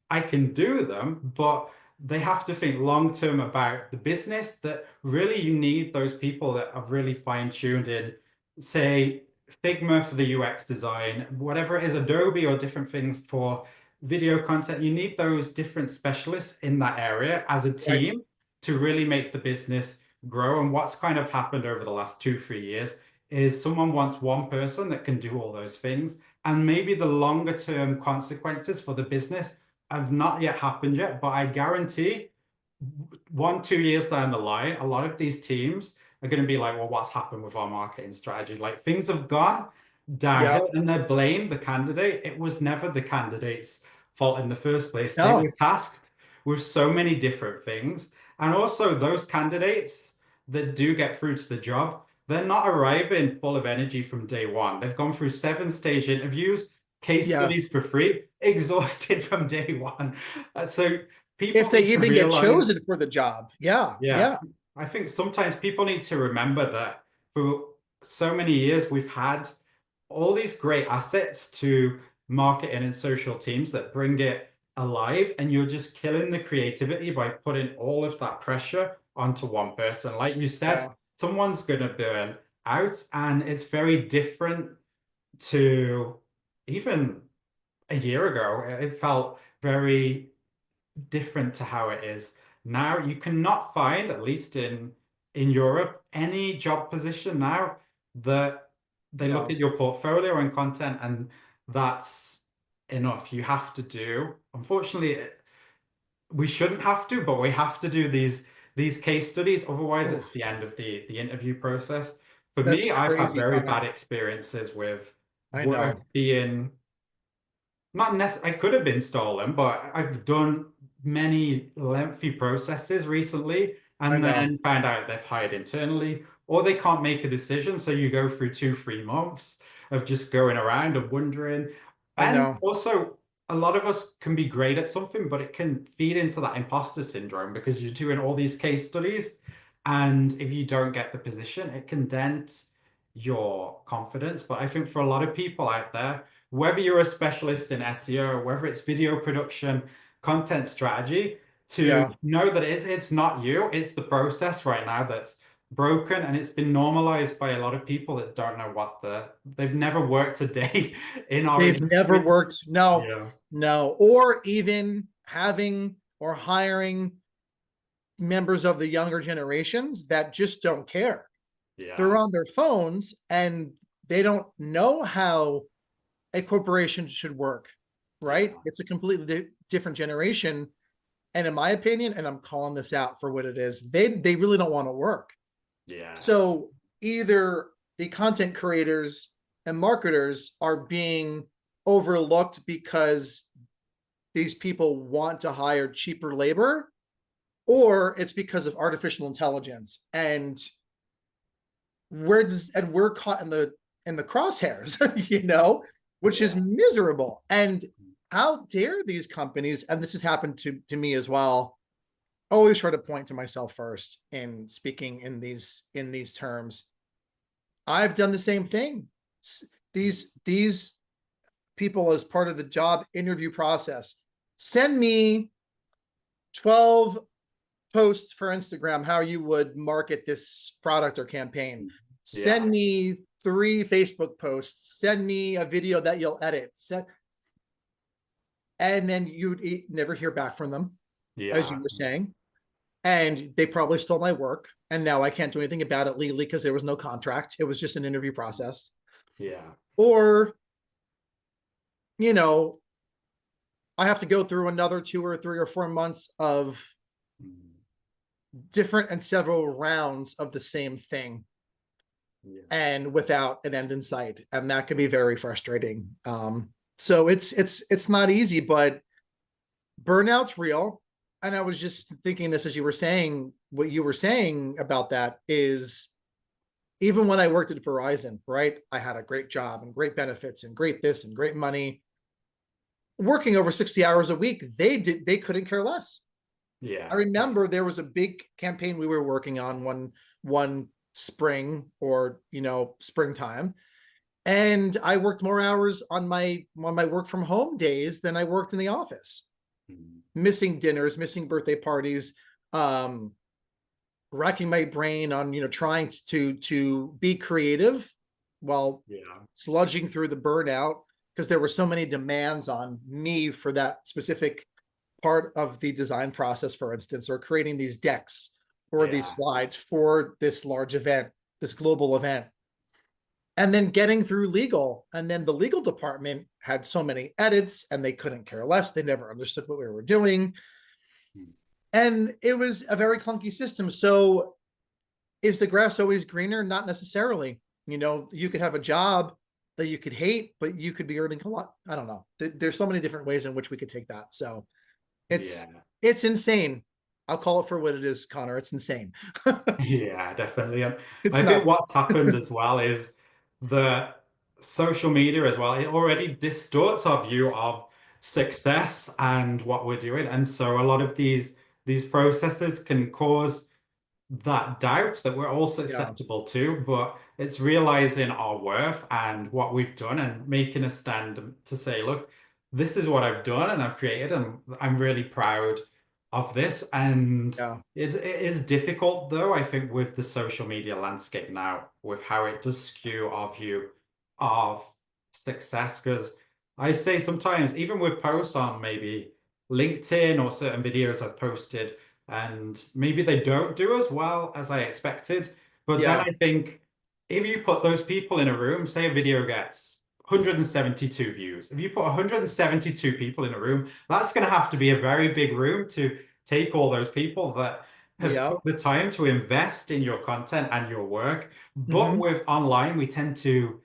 I can do them, but they have to think long term about the business, that really you need those people that are really fine-tuned in, say, Figma for the UX design, whatever it is, Adobe or different things for video content. You need those different specialists in that area as a Right. team to really make the business grow. And what's kind of happened over the last 2, 3 years is someone wants one person that can do all those things. And maybe the longer term consequences for the business have not yet happened yet, but I guarantee 1, 2 years down the line, a lot of these teams are going to be like, well, what's happened with our marketing strategy? Like things have gone downhill Yep. and they blame the candidate. It was never the candidate's fault in the first place. They were No. tasked with so many different things. And also those candidates that do get through to the job, they're not arriving full of energy from day one. They've gone through 7 stage interviews, case studies Yes. for free, exhausted from day one. So If people they need to even get realize, chosen for the job. Yeah. yeah, Yeah. I think sometimes people need to remember that for so many years we've had all these great assets to marketing and social teams that bring it alive, and you're just killing the creativity by putting all of that pressure onto one person. Like you said, Yeah. someone's going to burn out, and it's very different to even a year ago. It felt very different to how it is now. You cannot find, at least in Europe, any job position now that they look at No. your portfolio and content and that's enough. You have to do, unfortunately, we shouldn't have to, but we have to do these case studies. Otherwise, it's Oof. the end of the interview process. For That's me, I've had crazy very talking. bad experiences with I work know. being not necessarily, I could have been stolen, but I've done many lengthy processes recently I and know. then found out they've hired internally, or they can't make a decision. So you go through 2, 3 months of just going around and wondering. I And know. also, a lot of us can be great at something, but it can feed into that imposter syndrome because you're doing all these case studies. And if you don't get the position, it can dent your confidence. But I think for a lot of people out there, whether you're a specialist in SEO, whether it's video production, content strategy, to Yeah. know that it's not you, it's the process right now that's broken, and it's been normalized by a lot of people that don't know they've never worked a day in our They've never industry. worked. No, Yeah, no. Or even having or hiring members of the younger generations that just don't care. They're yeah, on their phones and they don't know how a corporation should work, right? yeah, It's a completely different generation. And in my opinion, and I'm calling this out for what it is, they really don't want to work. yeah, So either the content creators and marketers are being overlooked because these people want to hire cheaper labor, or it's because of artificial intelligence. And we're caught in the crosshairs, which is yeah, miserable. And how dare these companies, and this has happened to me as well, always try to point to myself first in speaking in these terms. I've done the same thing. These people, as part of the job interview process, send me 12 posts for Instagram how you would market this product or campaign. Yeah. Send me 3 Facebook posts. Send me a video that you'll edit. And then you'd never hear back from them, as you Yeah. were saying. And they probably stole my work. And now I can't do anything about it legally because there was no contract. It was just an interview process. Yeah. Or, you know, I have to go through another 2 or 3 or 4 months of different and several rounds of the same thing, Yeah. and without an end in sight. And that can be very frustrating. So it's not easy, but burnout's real. And I was just thinking this as you were saying, what you were saying about that is, even when I worked at Verizon, right? I had a great job and great benefits and great this and great money. Working over 60 hours a week, they couldn't care less. Yeah. I remember there was a big campaign we were working on one spring, or springtime, and I worked more hours on my work from home days than I worked in the office. Missing dinners, missing birthday parties, racking my brain on trying to be creative while sludging through the burnout, because there were so many demands on me for that specific part of the design process, for instance, or creating these decks or these slides for this large event, this global event. And then getting through legal, and then the legal department had so many edits and they couldn't care less. They never understood what we were doing. And it was a very clunky system. So is the grass always greener? Not necessarily. You could have a job that you could hate, but you could be earning a lot. I don't know. There's so many different ways in which we could take that. So it's insane. I'll call it for what it is, Connor. It's insane. Yeah, definitely. And It's I think not. what's happened as well is the social media as well. It already distorts our view of success and what we're doing. And so a lot of these processes can cause that doubt that we're all Yeah. susceptible to, but it's realizing our worth and what we've done and making a stand to say, look, this is what I've done and I've created, and I'm really proud of this. And Yeah. it is difficult though, I think, with the social media landscape now, with how it does skew our view of success. Because I say sometimes, even with posts on maybe LinkedIn or certain videos I've posted, and maybe they don't do as well as I expected. But then Yeah. I think if you put those people in a room, say a video gets 172 views. If you put 172 people in a room, that's going to have to be a very big room to take all those people that have Yeah. took the time to invest in your content and your work. But Mhm. with online, we tend to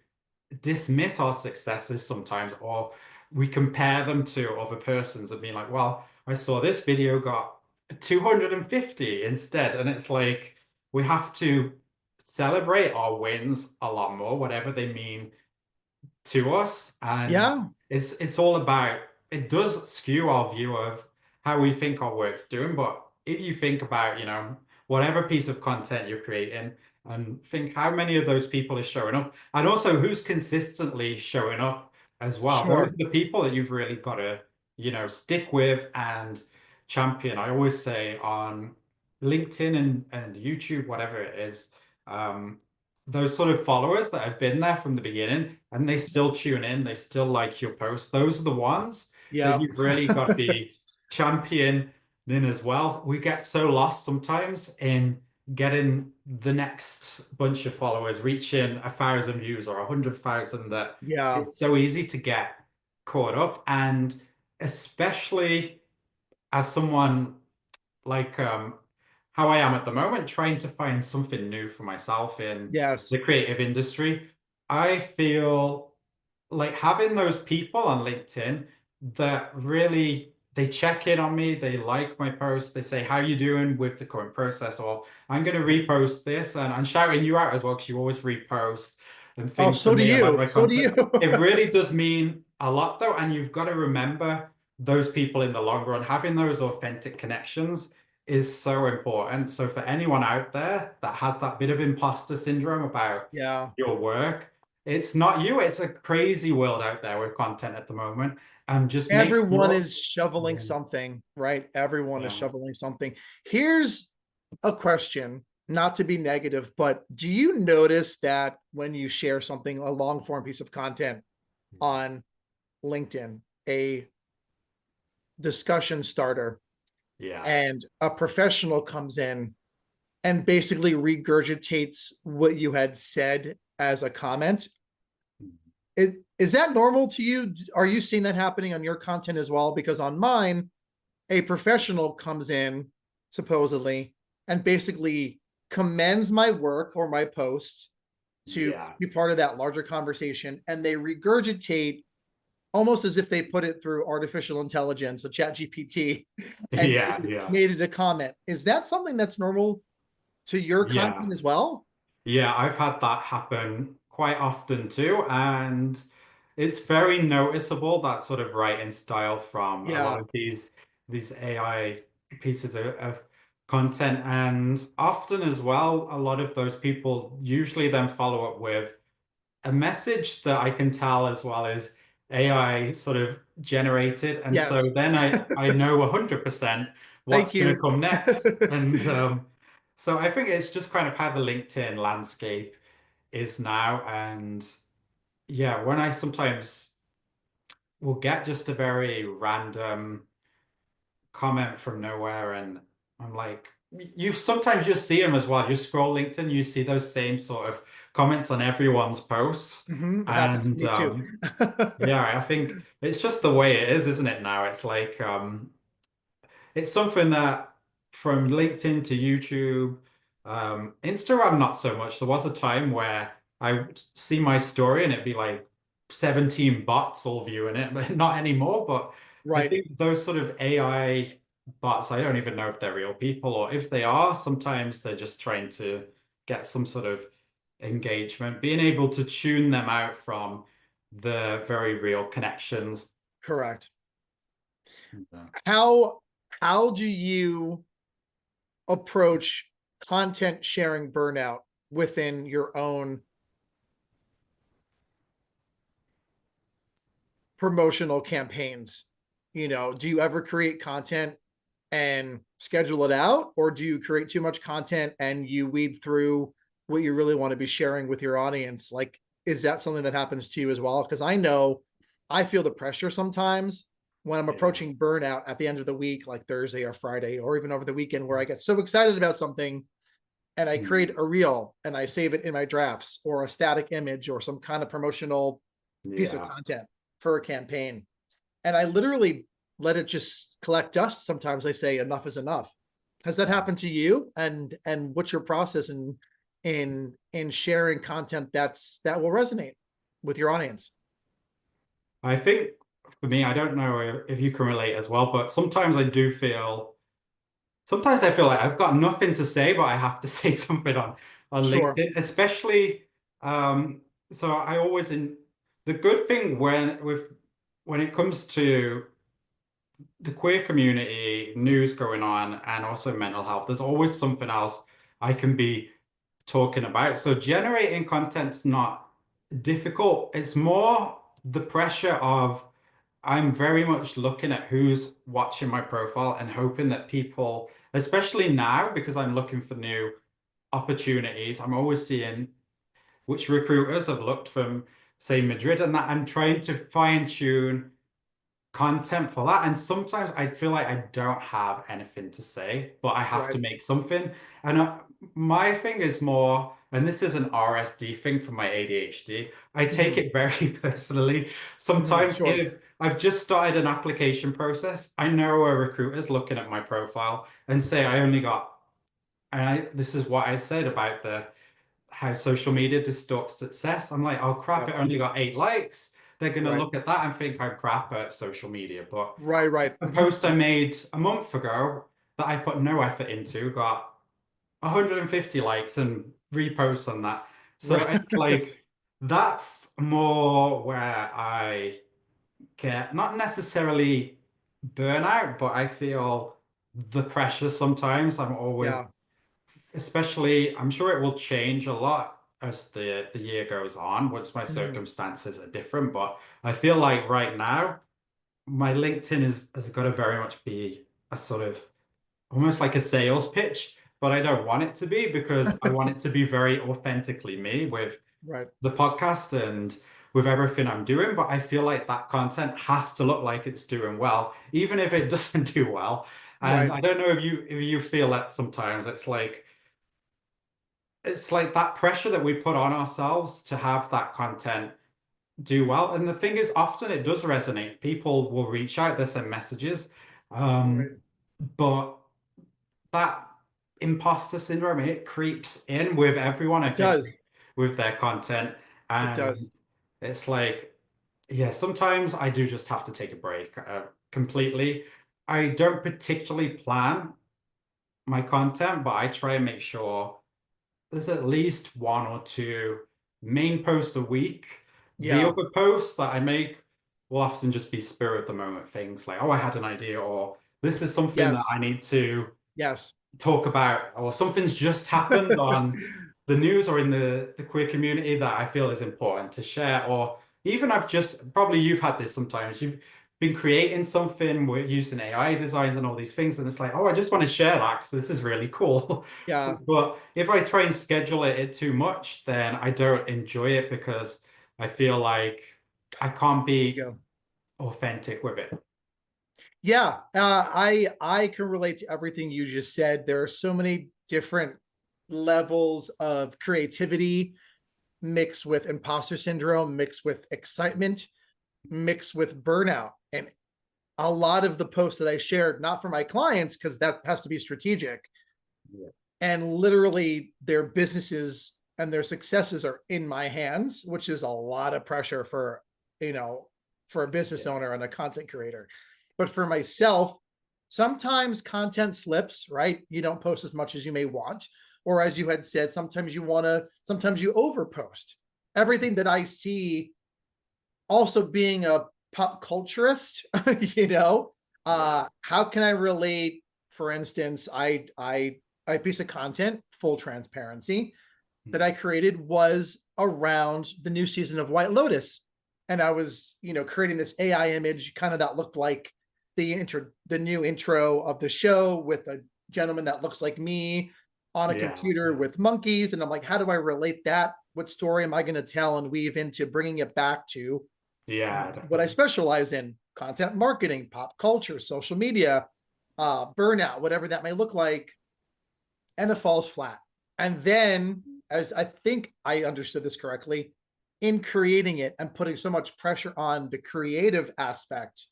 dismiss our successes sometimes, or we compare them to other persons and be like, well, I saw this video got 250 instead. And it's like we have to celebrate our wins a lot more, whatever they mean to us. And Yeah. it's all about, it does skew our view of how we think our work's doing. But if you think about, whatever piece of content you're creating, and think how many of those people are showing up, and also who's consistently showing up as well. Those are Sure. the people that you've really got to, stick with and champion. I always say on LinkedIn and YouTube, whatever it is, those sort of followers that have been there from the beginning and they still tune in, they still like your posts. Those are the ones that Yeah. you've really got to be championing as well. We get so lost sometimes in getting the next bunch of followers, reaching 1,000 views or 100,000, that Yeah. it's so easy to get caught up. And especially as someone like how I am at the moment, trying to find something new for myself in Yes. the creative industry, I feel like having those people on LinkedIn that really they check in on me, they like my posts, they say, how you doing with the current process? Or I'm going to repost this, and I'm shouting you out as well because you always repost and Oh, things to so do me about you. my So do content. you. It really does mean a lot though, and you've got to remember those people in the long run, having those authentic connections is so important. So for anyone out there that has that bit of imposter syndrome about Yeah. your work, it's not you. It's a crazy world out there with content at the moment. And just make Everyone sure. is shoveling Yeah. something, right? Everyone is Yeah. shoveling something. Here's a question, not to be negative, but do you notice that when you share something, a long form piece of content on LinkedIn, a discussion starter, Yeah. and a professional comes in and basically regurgitates what you had said as a comment? Is that normal to you? Are you seeing that happening on your content as well? Because on mine, a professional comes in supposedly and basically commends my work or my posts to Yeah. be part of that larger conversation, and they regurgitate almost as if they put it through artificial intelligence, a chat GPT, and Yeah. Yeah. made it a comment. Is that something that's normal to your Yeah. content as well? Yeah, I've had that happen quite often too, and it's very noticeable that sort of writing style from a lot Yeah. of these AI pieces of content, and often as well, a lot of those people usually then follow up with a message that I can tell as well as AI sort of generated, and so Yes. then I know 100% what's Thank going to you. come next, and so I think it's just kind of how the LinkedIn landscape is now, and yeah, when I sometimes will get just a very random comment from nowhere, and I'm like, you sometimes just see them as well. You scroll LinkedIn, you see those same sort of comments on everyone's posts, It happens to and me too. yeah, I think it's just the way it is, isn't it now? It's like it's something that from LinkedIn to YouTube, Instagram, not so much. There was a time where I would see my story and it'd be like 17 bots all viewing it, but not anymore. But I Right. think those sort of AI bots, I don't even know if they're real people or if they are, sometimes they're just trying to get some sort of engagement, being able to tune them out from the very real connections. Correct. Yeah. How how do you approach content sharing burnout within your own promotional campaigns? You know, do you ever create content and schedule it out, or do you create too much content and you weed through what you really want to be sharing with your audience? Like, is that something that happens to you as well? Because I know I feel the pressure sometimes when I'm Yeah. approaching burnout at the end of the week, like Thursday or Friday, or even over the weekend, where I get so excited about something and I create Mm. a reel and I save it in my drafts or a static image or some kind of promotional piece of Yeah. content for a campaign. And I literally let it just collect dust. Sometimes I say enough is enough. Has that happened to you? And what's your process in sharing content that will resonate with your audience? I think for me, I don't know if you can relate as well, but sometimes I feel like I've got nothing to say, but I have to say something on Sure. LinkedIn, especially so I always in the good thing when it comes to the queer community, news going on, and also mental health, there's always something else I can be talking about. So generating content's not difficult. It's more the pressure of I'm very much looking at who's watching my profile and hoping that people, especially now, because I'm looking for new opportunities, I'm always seeing which recruiters have looked from, say, Madrid and that. I'm trying to fine tune content for that. And sometimes I feel like I don't have anything to say, but I have to Right. make something. And my thing is more, and this is an RSD thing for my ADHD, I take Mhm. it very personally. Mhm. Sometimes Sure. if I've just started an application process, I know a recruiter's looking at my profile and say I only got, this is what I said about the how social media distorts success. I'm like, oh crap, Yep. it only got 8 likes. They're going to Right. look at that and think I'm crap at social media. But Right. Right. a post I made a month ago that I put no effort into got 150 likes and reposts on that. So Right. it's like that's more where I get not necessarily burnout, but I feel the pressure sometimes. I'm always, Yeah. especially, I'm sure it will change a lot as the year goes on once my Mhm. circumstances are different. But I feel like right now, my LinkedIn has got to very much be a sort of almost like a sales pitch, but I don't want it to be because I want it to be very authentically me with Right. the podcast and with everything I'm doing. But I feel like that content has to look like it's doing well, even if it doesn't do well. And Right. I don't know if you feel that sometimes it's like that pressure that we put on ourselves to have that content do well. And the thing is, often it does resonate. People will reach out, they send messages. Right. But that imposter syndrome, it creeps in with everyone, I It think, does. with their content. It does. And it's like, yeah, sometimes I do just have to take a break completely. I don't particularly plan my content, but I try and make sure there's at least one or two main posts a week. The Yeah. other posts that I make will often just be spur of the moment things like, oh, I had an idea, or this is something that Yes. I need to Yes. talk about, or something's just happened on the news or in the queer community that I feel is important to share. Or even I've just, probably you've had this sometimes, you've been creating something, we're using AI designs and all these things, and it's like, oh, I just want to share that because this is really cool. Yeah. But if I try and schedule it too much, then I don't enjoy it because I feel like I can't be Yeah. authentic with it. Yeah. I can relate to everything you just said. There are so many different levels of creativity mixed with imposter syndrome, mixed with excitement, mixed with burnout. And a lot of the posts that I shared, not for my clients, because that has to be strategic, Yeah. and literally their businesses and their successes are in my hands, which is a lot of pressure for, you know, for a business Yeah. owner and a content creator. But for myself, sometimes content slips, right? You don't post as much as you may want. Or as you had said, sometimes you want to, sometimes you overpost. Everything that I see, also being a pop culturist, you know, Yeah. how can I relate? For instance, a piece of content, full transparency, that I created was around the new season of White Lotus. And I was, you know, creating this AI image kind of that looked like the new intro of the show with a gentleman that looks like me on a Yeah. computer with monkeys. And I'm like, how do I relate that? What story am I going to tell and weave into bringing it back to Yeah, what I definitely. specialize in: content marketing, pop culture, social media, burnout, whatever that may look like. And it falls flat. And then, as I think I understood this correctly, in creating it and putting so much pressure on the creative aspect,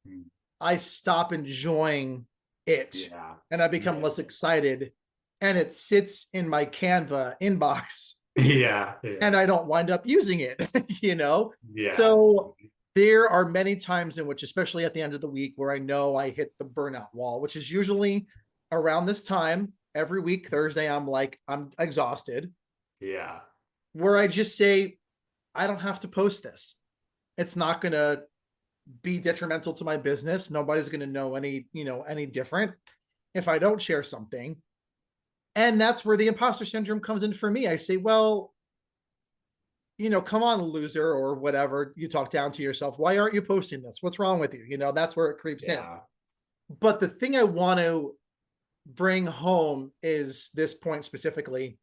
Mm. I stop enjoying it Yeah. and I become Yeah. less excited. And it sits in my Canva inbox Yeah. and Yeah. I don't wind up using it, you know? Yeah. So there are many times in which, especially at the end of the week, where I know I hit the burnout wall, which is usually around this time every week. Thursday, I'm like, I'm exhausted, Yeah. where I just say, I don't have to post this. It's not going to be detrimental to my business. Nobody's going to know any, you know, any different if I don't share something. And that's where the imposter syndrome comes in for me. I say, well, you know, come on, loser, or whatever. You talk down to yourself. Why aren't you posting this? What's wrong with you? You know, that's where it creeps in. Yeah. But the thing I want to bring home is this point specifically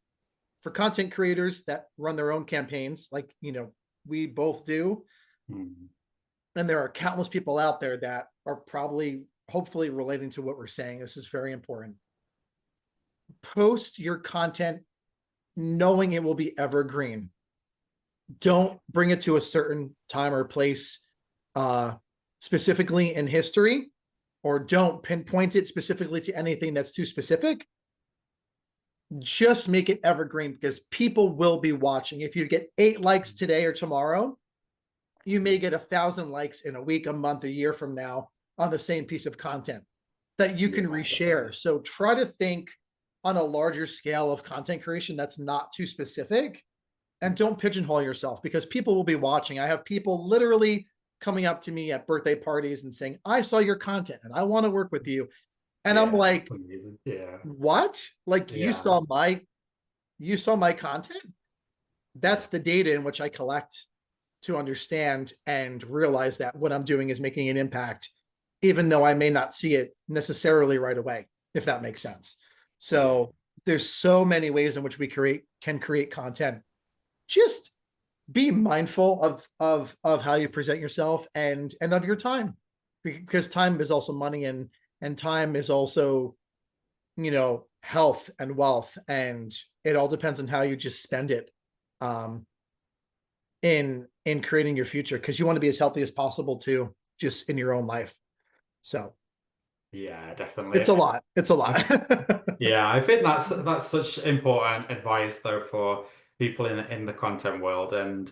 for content creators that run their own campaigns, like, you know, we both do. Mm. And there are countless people out there that are probably, hopefully, relating to what we're saying. This is very important. Post your content knowing it will be evergreen. Yeah. Don't bring it to a certain time or place, uh, specifically in history, or don't pinpoint it specifically to anything that's too specific. Just make it evergreen because people will be watching. If you get 8 likes today or tomorrow, you may get 1,000 likes in a week, a month, a year from now on the same piece of content that you Yeah, can reshare. definitely. So try to think on a larger scale of content creation that's not too specific, and don't pigeonhole yourself because people will be watching. I have people literally coming up to me at birthday parties and saying, I saw your content and I want to work with you. And I'm Yeah, like, that's amazing. Yeah. what? Like Yeah. you saw my content? That's Yeah. the data in which I collect to understand and realize that what I'm doing is making an impact, even though I may not see it necessarily right away, if that makes sense. Yeah. So there's so many ways in which we can create content. Just be mindful of how you present yourself and of your time, because time is also money, and time is also, health and wealth, and it all depends on how you just spend it um in creating your future, because you want to be as healthy as possible too, just in your own life. So Yeah, definitely. it's a lot. It's a I lot. Yeah, I think that's such important advice though for people in the content world. And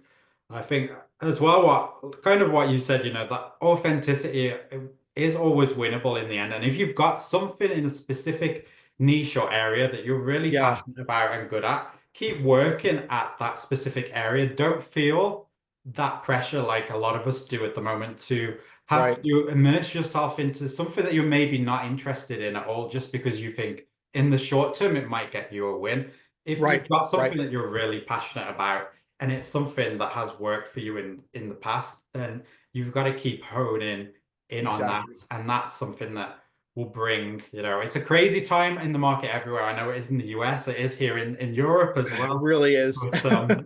I think as well what you said, that authenticity is always winnable in the end. And if you've got something in a specific niche or area that you're really Yeah, passionate about and good at, keep working at that specific area. Don't feel that pressure like a lot of us do at the moment to have right, to immerse yourself into something that you're maybe not interested in at all just because you think in the short term, it might get you a win. If you've right, got right. something that you're really passionate about and it's something that has worked for you in the past, then you've got to keep honing in on that. Exactly. And that's something that will bring, it's a crazy time in the market everywhere. I know it is in the US, it is here in Europe as It well. really is. But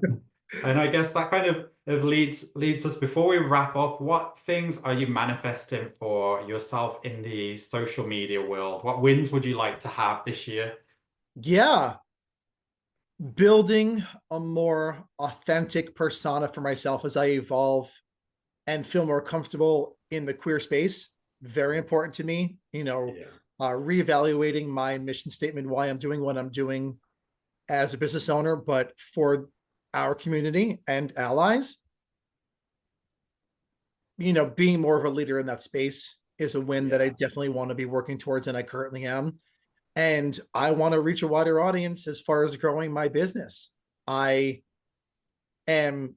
and I guess that kind of leads us before we wrap up, what things are you manifesting for yourself in the social media world? What wins would you like to have this year? Yeah, building a more authentic persona for myself as I evolve and feel more comfortable in the queer space. Very important to me. Yeah. Reevaluating my mission statement, why I'm doing what I'm doing as a business owner, but for our community and allies. Being more of a leader in that space is a win that I Yeah. definitely want to be working towards, and I currently am. And I want to reach a wider audience as far as growing my business. I am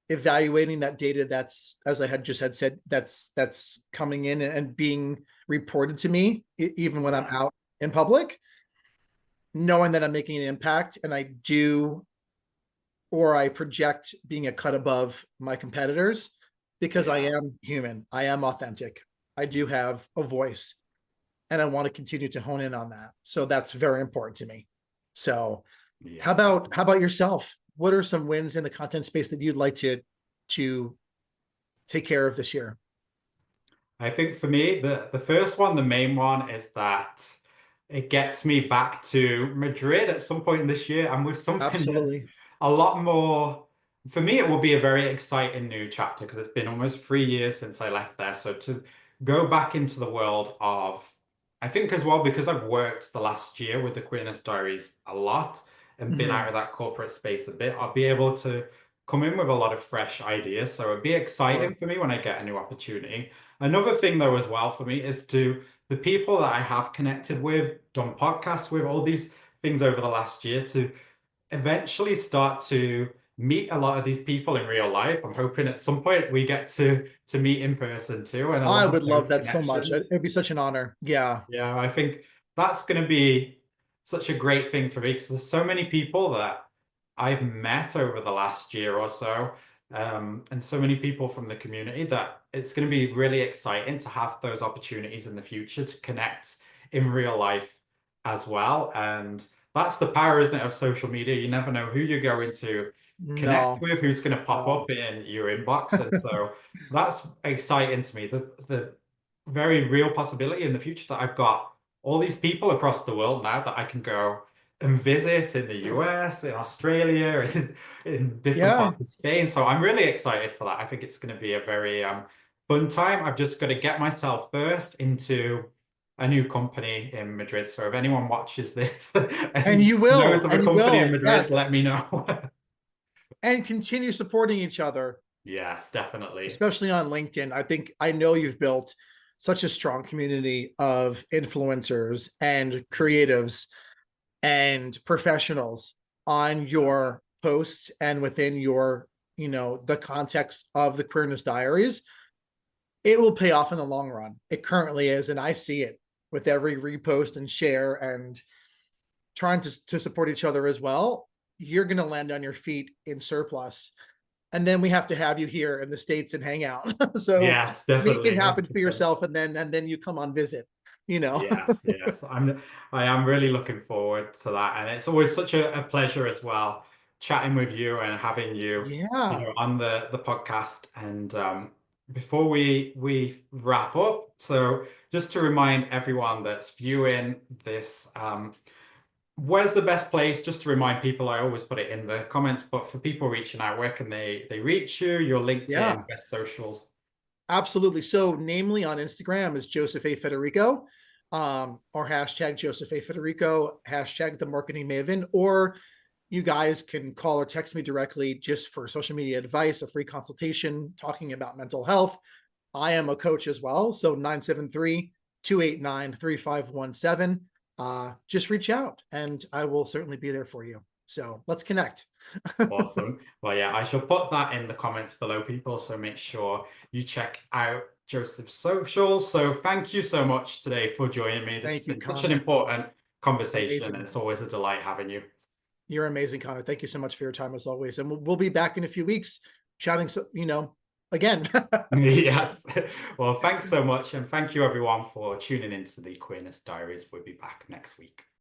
evaluating that data that's, as I had said, that's coming in and being reported to me, even when I'm Yeah. out in public, knowing that I'm making an impact, and I do, or I project being a cut above my competitors, because I Yeah. am human. I am authentic. I do have a voice, and I want to continue to hone in on that. So that's very important to me. So how Yeah. about how about yourself? What are some wins in the content space that you'd like to take care of this year? I think for me, the first one, the main one, is that it gets me back to Madrid at some point this year, and with something that's Absolutely. a lot more. For me, it will be a very exciting new chapter because it's been almost 3 years since I left there. So to go back into the world of, I think as well, because I've worked the last year with the Queerness Diaries a lot and been out Mhm. of that corporate space a bit, I'll be able to come in with a lot of fresh ideas. So it'd be exciting Sure. for me when I get a new opportunity. Another thing, though, as well for me is to the people that I have connected with, done podcasts with, all these things over the last year, to eventually start to meet a lot of these people in real life. I'm hoping at some point we get to meet in person too, and a I lot of would love those that so much. connections. It'd be such an honor. Yeah. Yeah, I think that's going to be such a great thing for me because there's so many people that I've met over the last year or so, and so many people from the community that it's going to be really exciting to have those opportunities in the future to connect in real life as well. And that's the power, isn't it, of social media? You never know who you're going to connect No. with, who's going to pop No. up in your inbox. And so that's exciting to me. The very real possibility in the future that I've got all these people across the world now that I can go and visit in the US, in Australia, in different Yeah. parts of Spain. So I'm really excited for that. I think it's going to be a very fun time. I've just got to get myself first into a new company in Madrid. So if anyone watches this And and you knows will. of a And you company in will. Madrid, Yes. let me know. And continue supporting each other, Yes, definitely. especially on LinkedIn. I know you've built such a strong community of influencers and creatives and professionals on your posts and within your, the context of the Queerness Diaries. It will pay off in the long run. It currently is, and I see it. with every repost and share and trying to support each other as well, you're going to land on your feet in surplus. And then we have to have you here in the States and hang out. So Yes, make it definitely. happen for 100%. yourself, and then you come on visit, you know. Yes, yes. I am really looking forward to that. And it's always such a pleasure as well chatting with you and having you, Yeah. on the podcast. And before we wrap up, so just to remind everyone that's viewing this, where's the best place? Just to remind people, I always put it in the comments, but for people reaching out, where can they reach you? Your Yeah. LinkedIn, best socials. Absolutely. So, namely on Instagram is Joseph A. Federico, or hashtag Joseph A. Federico, hashtag the marketing maven, or you guys can call or text me directly just for social media advice, a free consultation talking about mental health. I am a coach as well. So 973-289-3517. Just reach out and I will certainly be there for you. So let's connect. Awesome. Well, yeah, I shall put that in the comments below, people. So make sure you check out Joseph's socials. So thank you so much today for joining me. This has Thank you, been such an Connor. important conversation, and Amazing. it's always a delight having you. You're amazing, Connor. Thank you so much for your time as always. And we'll be back in a few weeks chatting, again. Yes. Well, thanks so much. And thank you, everyone, for tuning into the Queerness Diaries. We'll be back next week.